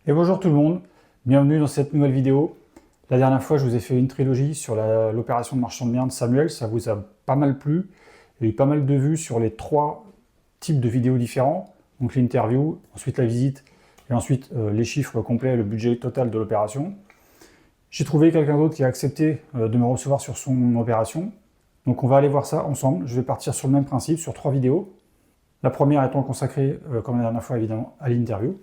Et bonjour tout le monde, bienvenue dans cette nouvelle vidéo. La dernière fois, je vous ai fait une trilogie sur l'opération de marchand de biens de Samuel, ça vous a pas mal plu. Il y a eu pas mal de vues sur les 3 types de vidéos différents, donc l'interview, ensuite la visite, et ensuite les chiffres complets, le budget total de l'opération. J'ai trouvé quelqu'un d'autre qui a accepté de me recevoir sur son opération, donc on va aller voir ça ensemble. Je vais partir sur le même principe, sur 3 vidéos. La première étant consacrée, comme la dernière fois évidemment, à l'interview.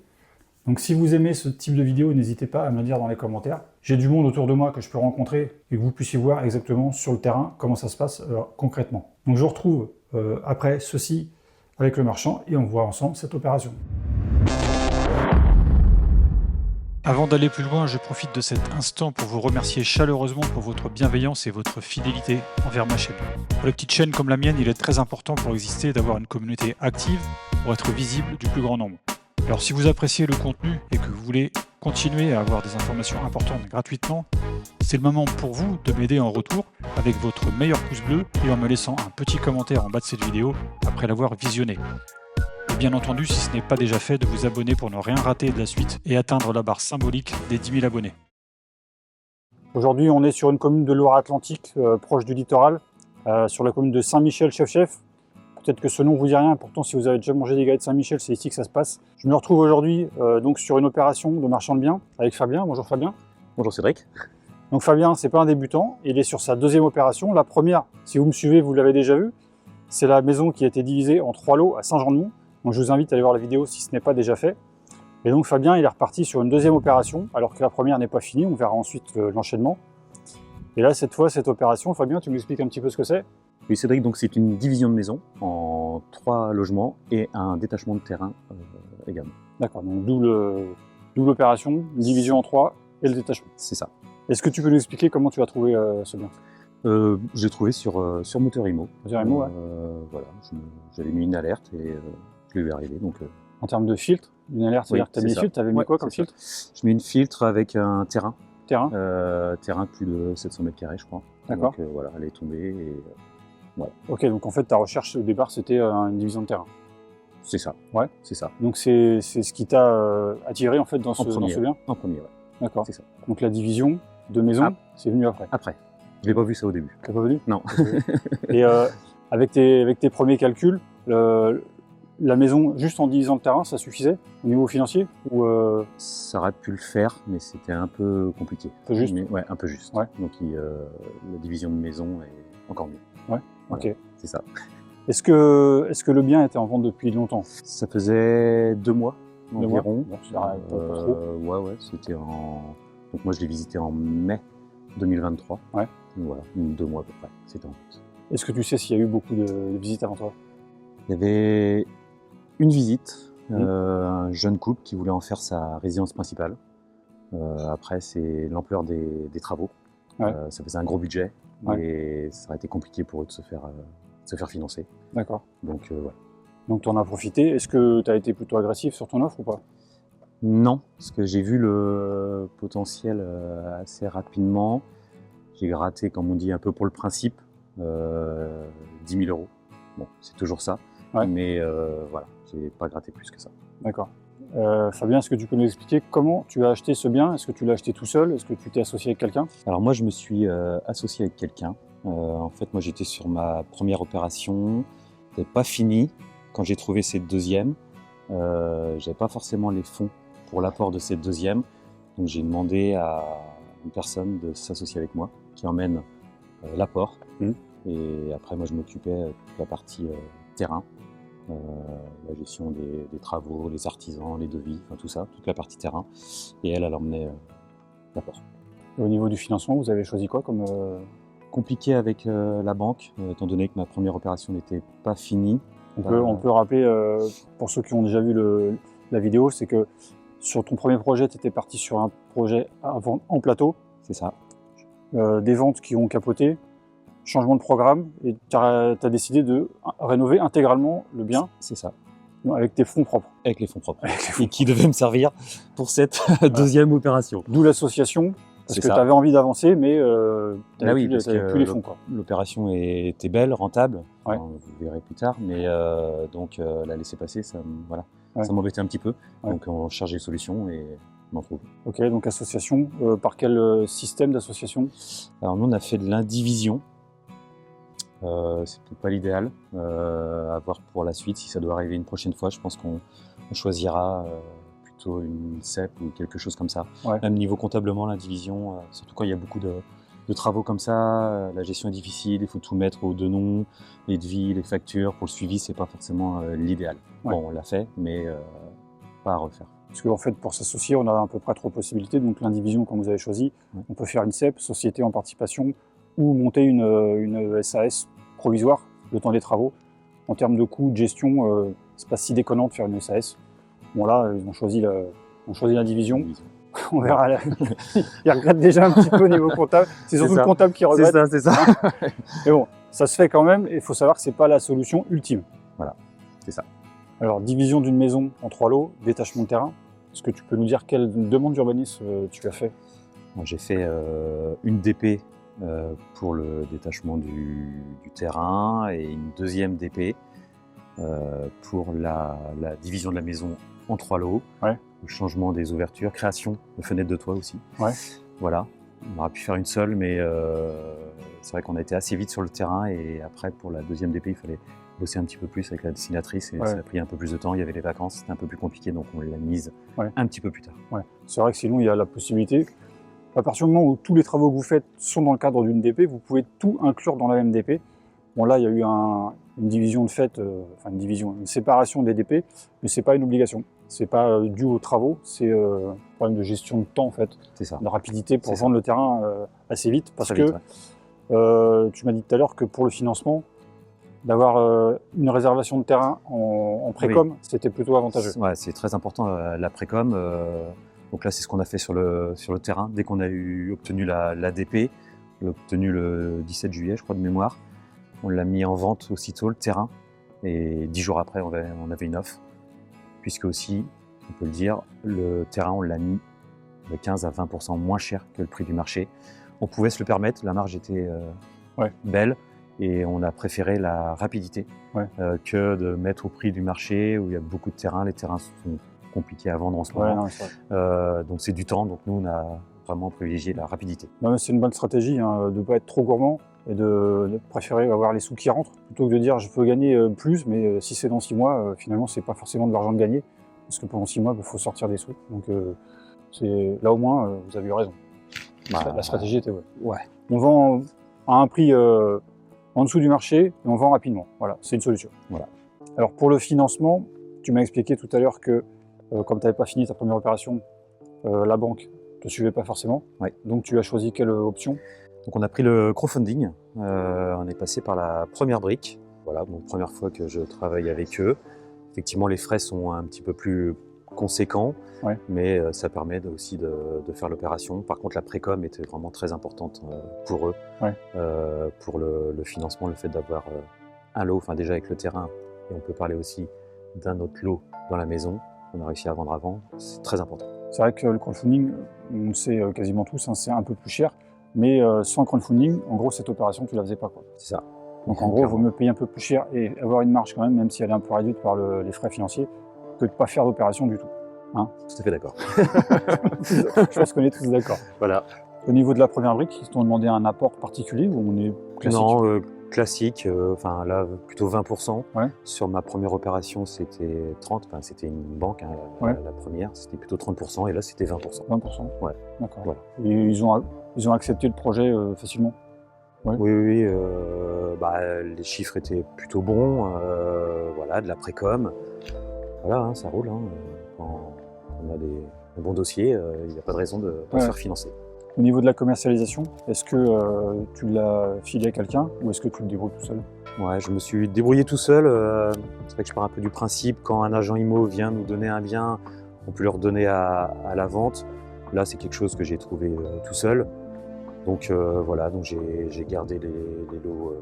Donc si vous aimez ce type de vidéo, n'hésitez pas à me le dire dans les commentaires. J'ai du monde autour de moi que je peux rencontrer et que vous puissiez voir exactement sur le terrain comment ça se passe concrètement. Donc je vous retrouve après ceci avec le marchand et on voit ensemble cette opération. Avant d'aller plus loin, je profite de cet instant pour vous remercier chaleureusement pour votre bienveillance et votre fidélité envers ma chaîne. Pour les petites chaînes comme la mienne, il est très important pour exister d'avoir une communauté active pour être visible du plus grand nombre. Alors si vous appréciez le contenu et que vous voulez continuer à avoir des informations importantes gratuitement, c'est le moment pour vous de m'aider en retour avec votre meilleur pouce bleu et en me laissant un petit commentaire en bas de cette vidéo après l'avoir visionnée. Et bien entendu, si ce n'est pas déjà fait, de vous abonner pour ne rien rater de la suite et atteindre la barre symbolique des 10 000 abonnés. Aujourd'hui, on est sur une commune de Loire-Atlantique, proche du littoral, sur la commune de Saint-Michel-Chef-Chef. Peut-être que ce nom vous dit rien, pourtant si vous avez déjà mangé des galets de Saint-Michel, c'est ici que ça se passe. Je me retrouve aujourd'hui donc sur une opération de marchand de biens avec Fabien. Bonjour Fabien. Bonjour Cédric. Donc Fabien, c'est pas un débutant, il est sur sa 2e opération. La première, si vous me suivez, vous l'avez déjà vu, c'est la maison qui a été divisée en 3 lots à Saint-Jean-de-Mont. Donc je vous invite à aller voir la vidéo si ce n'est pas déjà fait. Et donc Fabien, il est reparti sur une 2e opération, alors que la première n'est pas finie, on verra ensuite l'enchaînement. Et là, cette fois, cette opération, Fabien, tu m'expliques un petit peu ce que c'est? Oui Cédric, donc c'est une division de maison en 3 logements et un détachement de terrain également. D'accord, donc d'où l'opération, une division en 3 et le détachement. C'est ça. Est-ce que tu peux nous expliquer comment tu as trouvé ce bien? J'ai trouvé sur Moteur Imo. Moteur Imo, ouais. Voilà, j'avais mis une alerte et je l'ai vu arriver. Donc, En termes de filtre, une alerte, c'est-à-dire que tu as mis des filtres, tu avais mis quoi comme filtre? Je mets une filtre avec un terrain. Terrain. Terrain plus de 700 mètres carrés, je crois. D'accord. Donc voilà, elle est tombée et voilà. Ok, donc en fait ta recherche au départ c'était une division de terrain. C'est ça. Ouais. C'est ça. Donc c'est ce qui t'a attiré en fait dans ce bien? En premier, ouais. D'accord. C'est ça. Donc la division de maison, c'est venu après? Après. Je l'ai pas vu ça au début. T'as pas venu? Non. Et avec tes premiers calculs, la maison, juste en divisant le terrain, ça suffisait au niveau financier ou Ça aurait pu le faire, mais c'était un peu compliqué. Un peu juste? Ouais, un peu juste. Ouais. Donc la division de maison est encore mieux. Ouais, voilà, ok. c'est ça. Est-ce que le bien était en vente depuis longtemps? Ça faisait 2 mois environ. Bon, ça pas trop. Ouais, c'était en... Donc moi je l'ai visité en mai 2023. Ouais. Donc voilà, 2 mois à peu près, c'était en vente. Est-ce que tu sais s'il y a eu beaucoup de visites avant toi? Il y avait une visite, un jeune couple qui voulait en faire sa résidence principale. Après, c'est l'ampleur des travaux. Ouais. Ça faisait un gros budget, ouais. Et ça aurait été compliqué pour eux de se faire financer. D'accord. Donc, ouais. Donc tu en as profité. Est-ce que tu as été plutôt agressif sur ton offre ou pas? Non, parce que j'ai vu le potentiel assez rapidement. J'ai gratté, comme on dit, un peu pour le principe, 10 000 €. Bon, c'est toujours ça. Ouais. Mais voilà, j'ai pas gratté plus que ça. D'accord. Fabien, est-ce que tu peux nous expliquer comment tu as acheté ce bien? Est-ce que tu l'as acheté tout seul? Est-ce que tu t'es associé avec quelqu'un? Alors moi, je me suis associé avec quelqu'un. En fait, moi, j'étais sur ma première opération. C'était pas fini quand j'ai trouvé cette 2e. J'avais pas forcément les fonds pour l'apport de cette 2e. Donc j'ai demandé à une personne de s'associer avec moi, qui emmène l'apport. Et après, moi, je m'occupais de la partie terrain. La gestion des travaux, les artisans, les devis, enfin tout ça, toute la partie terrain. Et elle emmenait l'apport. Et au niveau du financement, vous avez choisi quoi comme... Compliqué avec la banque, étant donné que ma première opération n'était pas finie. On peut rappeler, pour ceux qui ont déjà vu la vidéo, c'est que sur ton premier projet, tu étais parti sur un projet en plateau. C'est ça. Des ventes qui ont capoté. Changement de programme, et tu as décidé de rénover intégralement le bien. C'est ça. Avec tes fonds propres. Avec les fonds propres. Et qui devaient me servir pour cette 2e opération. D'où l'association, parce que tu avais envie d'avancer, mais tu n'avais plus les fonds. L'opération était belle, rentable, ouais. Enfin, vous verrez plus tard, mais donc la laisser passer, ça m'embêtait un petit peu. Ouais. Donc on cherchait des solutions et on en trouve. Ok, donc association, par quel système d'association? Alors nous, on a fait de l'indivision. C'est peut-être pas l'idéal. À voir pour la suite, si ça doit arriver une prochaine fois. Je pense qu'on choisira plutôt une CEP ou quelque chose comme ça. Ouais. Même niveau comptablement, l'indivision, surtout quand il y a beaucoup de travaux comme ça, la gestion est difficile, il faut tout mettre aux deux noms, les devis, les factures. Pour le suivi, c'est pas forcément l'idéal. Ouais. Bon, on l'a fait, mais pas à refaire. Parce qu'en fait, pour s'associer, on a à peu près 3 possibilités. Donc l'indivision, comme vous avez choisi, on peut faire une CEP, société en participation, ou monter une SAS provisoire, le temps des travaux. En termes de coûts, de gestion, c'est pas si déconnant de faire une SAS. Bon là, ils ont choisi l'indivision. On verra. Ils regrettent déjà un petit peu au niveau comptable. C'est surtout le comptable qui regrette. C'est ça. Mais bon, ça se fait quand même, et il faut savoir que c'est pas la solution ultime. Voilà, c'est ça. Alors, division d'une maison en 3 lots, détachement de terrain. Est-ce que tu peux nous dire quelle demande d'urbanisme tu as fait? Moi, j'ai fait une DP pour le détachement du terrain et une deuxième DP pour la division de la maison en 3 lots. Ouais. Le changement des ouvertures, création de fenêtres de toit aussi. Ouais. Voilà. On aurait pu faire une seule, mais c'est vrai qu'on a été assez vite sur le terrain et après, pour la deuxième DP, il fallait bosser un petit peu plus avec la dessinatrice et ça a pris un peu plus de temps. Il y avait les vacances, c'était un peu plus compliqué, donc on l'a mise un petit peu plus tard. Ouais. C'est vrai que sinon, il y a la possibilité. À partir du moment où tous les travaux que vous faites sont dans le cadre d'une DP, vous pouvez tout inclure dans la même DP. Bon, là, il y a eu une division de fait, une séparation des DP, mais c'est pas une obligation. C'est pas dû aux travaux, c'est un problème de gestion de temps, en fait. C'est ça. De rapidité pour vendre le terrain assez vite. Parce que tu m'as dit tout à l'heure que pour le financement, d'avoir une réservation de terrain en précom, c'était plutôt avantageux. Ouais, c'est très important la précom. Donc là, c'est ce qu'on a fait sur le terrain. Dès qu'on a obtenu la DP, on l'a obtenu le 17 juillet, je crois, de mémoire. On l'a mis en vente aussitôt, le terrain. Et 10 jours après, on avait une offre. Puisque aussi, on peut le dire, le terrain, on l'a mis de 15 à 20% moins cher que le prix du marché. On pouvait se le permettre, la marge était belle. Et on a préféré la rapidité que de mettre au prix du marché où il y a beaucoup de terrains. Les terrains sont compliqués à vendre en ce moment. Donc c'est du temps. Donc nous, on a vraiment privilégié la rapidité. C'est une bonne stratégie de ne pas être trop gourmand et de préférer avoir les sous qui rentrent plutôt que de dire je peux gagner plus, mais si c'est dans 6 mois, finalement, c'est pas forcément de l'argent de gagner parce que pendant 6 mois, il faut sortir des sous. Donc là au moins, vous avez eu raison. La stratégie était on vend à un prix en dessous du marché et on vend rapidement. Voilà, c'est une solution. Voilà. Alors pour le financement, tu m'as expliqué tout à l'heure que comme tu n'avais pas fini ta première opération, la banque ne te suivait pas forcément. Donc tu as choisi quelle option? Donc on a pris le crowdfunding. On est passé par la première brique. Voilà, donc première fois que je travaille avec eux. Effectivement, les frais sont un petit peu plus conséquents, mais ça permet aussi de faire l'opération. Par contre, la précom était vraiment très importante pour eux, pour le financement, le fait d'avoir un lot, enfin déjà avec le terrain, et on peut parler aussi d'un autre lot dans la maison, on a réussi à vendre avant, c'est très important. C'est vrai que le crowdfunding, on le sait quasiment tous, c'est un peu plus cher, mais sans crowdfunding, en gros, cette opération, tu la faisais pas. C'est ça. Donc en gros, il vaut mieux payer un peu plus cher et avoir une marge quand même si elle est un peu réduite par les frais financiers, que de ne pas faire d'opération du tout. Tout à fait d'accord. Je pense qu'on est tous d'accord. Voilà. Au niveau de la première brique, ils t'ont demandé un apport particulier ou on est classique? Non, classique, enfin là plutôt 20%. Ouais. Sur ma première opération c'était 30%, enfin c'était une banque, hein, ouais. La première, c'était plutôt 30% et là c'était 20%. 20%. Ouais. D'accord. Voilà. Et ils ont accepté le projet facilement? Ouais. Oui, les chiffres étaient plutôt bons, voilà, de la précom. Voilà, hein, ça roule. Hein. Quand on a des bons dossiers, il n'y a pas de raison de ne pas se faire financer. Au niveau de la commercialisation, est-ce que tu l'as filé à quelqu'un ou est-ce que tu le débrouilles tout seul? Ouais, je me suis débrouillé tout seul. C'est vrai que je pars un peu du principe, quand un agent IMO vient nous donner un bien, on peut le redonner à la vente. Là, c'est quelque chose que j'ai trouvé tout seul. Donc voilà, donc j'ai gardé les lots,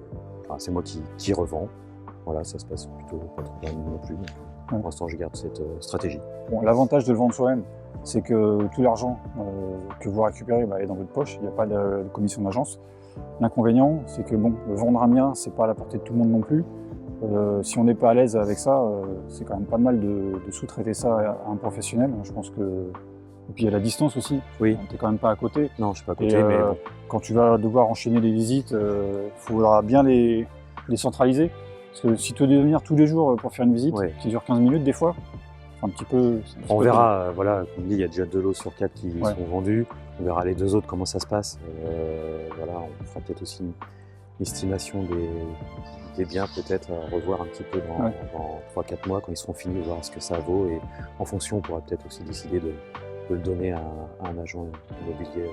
c'est moi qui revends. Voilà, ça se passe plutôt pas trop bien non plus. Pour l'instant, je garde cette stratégie. Bon, l'avantage de le vendre soi-même, c'est que tout l'argent que vous récupérez est dans votre poche, il n'y a pas de commission d'agence. L'inconvénient, c'est que vendre un bien, c'est pas à la portée de tout le monde non plus. Si on n'est pas à l'aise avec ça, c'est quand même pas mal de sous-traiter ça à un professionnel. Je pense que Et puis il y a la distance aussi. Oui. Tu n'es quand même pas à côté. Non, je suis pas à Et côté, mais bon. quand tu vas devoir enchaîner les visites, il faudra bien les centraliser. Parce que si tu veux venir tous les jours pour faire une visite, Ouais. qui dure 15 minutes des fois, c'est un petit peu... On verra, voilà, comme dit, il y a déjà 2 lots sur 4 qui Ouais. sont vendus. On verra les 2 autres, comment ça se passe. Voilà, on fera peut-être aussi une estimation des biens, peut-être à revoir un petit peu dans 3-4 mois, quand ils seront finis, voir ce que ça vaut. Et en fonction, on pourra peut-être aussi décider de le donner à un agent immobilier,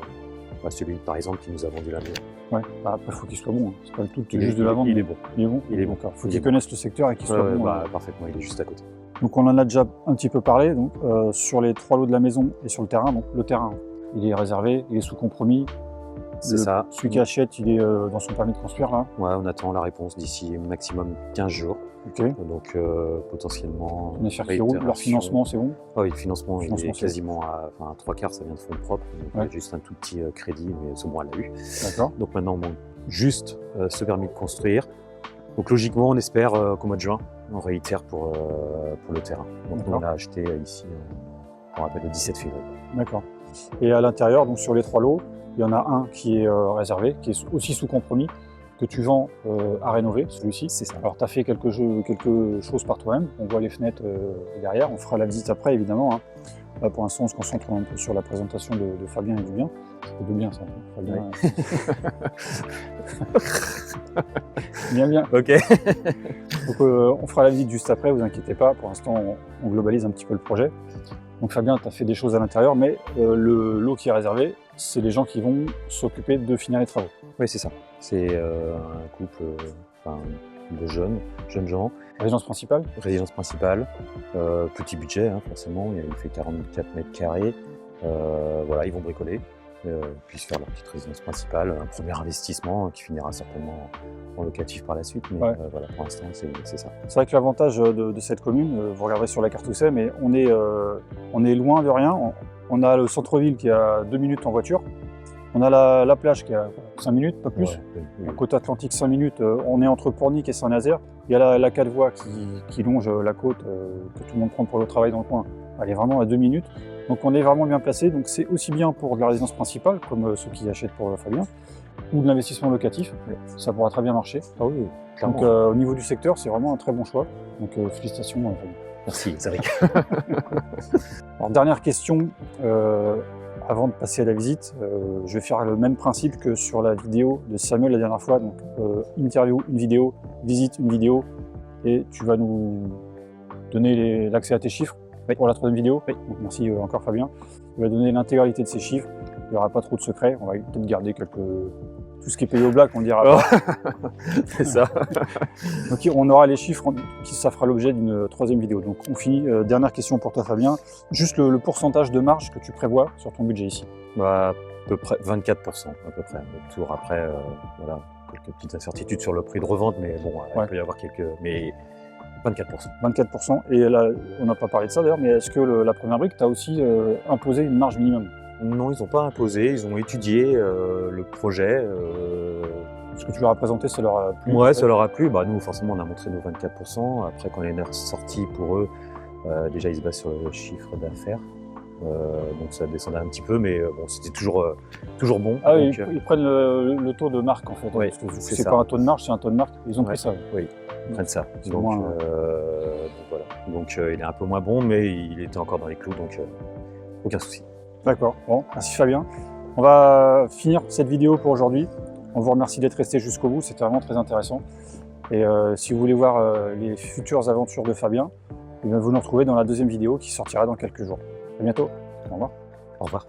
celui, par exemple, qui nous a vendu la maison. Ouais. Bah, après, il faut qu'il soit bon. Hein. C'est pas le tout Il juste est- de la vente. il est bon. Il est bon. Il est bon. D'accord. Faut Il qu'il est bon. connaisse le secteur et qu'il soit bon. Parfaitement, il est juste à côté. Donc on en a déjà un petit peu parlé. Donc sur les 3 lots de la maison et sur le terrain. Donc le terrain, il est réservé, il est sous compromis. C'est ça. Celui qui achète, il est dans son permis de construire là. Ouais, on attend la réponse d'ici maximum 15 jours. Ok. Donc potentiellement. On affaire qui roule. Leur réitération. financement, c'est bon. Ah oui, le financement, il Financement, est c'est quasiment à 3/4, ça vient de fonds propres. Donc Ouais. il y a juste un tout petit crédit, mais ce mois, elle l'a eu. D'accord. Donc maintenant, on manque juste ce permis de construire. Donc logiquement, on espère qu'au mois de juin, on réitère pour le terrain. Donc nous, D'accord. on l'a acheté ici, on rappelle, le 17 février. D'accord. Et à l'intérieur, donc sur les 3 lots, il y en a un qui est réservé, qui est aussi sous compromis, que tu vends à rénover, celui-ci. C'est ça. Alors, tu as fait quelque chose par toi-même. On voit les fenêtres derrière. On fera la visite après, évidemment. Hein. Là, pour l'instant, on se concentre un peu sur la présentation de Fabien et du bien. C'est de bien, ça. Fabien. Bien. Ok. Donc, on fera la visite juste après, vous inquiétez pas. Pour l'instant, on globalise un petit peu le projet. Donc, Fabien, tu as fait des choses à l'intérieur, mais le lot qui est réservé, c'est les gens qui vont s'occuper de finir les travaux. Oui, c'est ça. C'est un couple de jeunes gens. Résidence principale. Résidence principale, petit budget, hein, forcément, il fait 44 mètres carrés. Voilà, ils vont bricoler, puis se faire leur petite résidence principale, un premier investissement qui finira certainement en locatif par la suite, mais Ouais. voilà, pour l'instant, c'est ça. C'est vrai que l'avantage de cette commune, vous regarderez sur la carte où c'est, mais on est loin de rien. On a le centre-ville qui est à 2 minutes en voiture. On a la plage qui est à 5 minutes, pas plus. Ouais, Côte atlantique, 5 minutes. On est entre Pornic et Saint-Nazaire. Il y a la 4 voies qui longe la côte, que tout le monde prend pour le travail dans le coin. Elle est vraiment à 2 minutes. Donc on est vraiment bien placé. Donc c'est aussi bien pour de la résidence principale, comme ceux qui achètent pour Fabien, ou de l'investissement locatif. Ça pourra très bien marcher. Ah oui, clairement. Donc au niveau du secteur, c'est vraiment un très bon choix. Donc félicitations Fabien. Merci, Zaric. Alors, dernière question, avant de passer à la visite, je vais faire le même principe que sur la vidéo de Samuel la dernière fois. Donc interview, une vidéo, visite, une vidéo, et tu vas nous donner l'accès à tes chiffres pour la 3e vidéo. Oui. Donc, merci encore Fabien. Tu vas donner l'intégralité de ces chiffres. Il n'y aura pas trop de secrets. On va peut-être garder tout ce qui est payé au black, on ne dira pas. C'est ça. Donc on aura les chiffres, ça fera l'objet d'une 3e vidéo. Donc on finit. Dernière question pour toi Fabien. Juste le pourcentage de marge que tu prévois sur ton budget ici. Bah, à peu près 24% à peu près. Le tour après, voilà, quelques petites incertitudes sur le prix de revente, mais bon, il Ouais. peut y avoir mais 24%. 24%. Et là, on n'a pas parlé de ça d'ailleurs, mais est-ce que la première brique, tu as aussi imposé une marge minimum? Non, ils n'ont pas imposé, ils ont étudié le projet. Ce que tu leur as présenté, ça leur a plu? Ouais, ça leur a plu. Bah, nous, forcément, on a montré nos 24%. Après, quand les est sorti pour eux, déjà, ils se basent sur le chiffre d'affaires. Donc ça descendait un petit peu, mais bon, c'était toujours bon. Ah oui, Donc, ils prennent le taux de marque en fait. Oui, Parce que c'est c'est ça. pas un taux de marge, c'est un taux de marque. Ils ont Ouais. pris ça. oui, ils prennent ça. C'est Donc, moins, voilà. Donc il est un peu moins bon, mais il était encore dans les clous, donc aucun souci. D'accord. Bon, merci Fabien. On va finir cette vidéo pour aujourd'hui. On vous remercie d'être resté jusqu'au bout, c'était vraiment très intéressant. Et si vous voulez voir les futures aventures de Fabien, eh bien, vous nous retrouvez dans la 2e vidéo qui sortira dans quelques jours. À bientôt. Au revoir. Au revoir.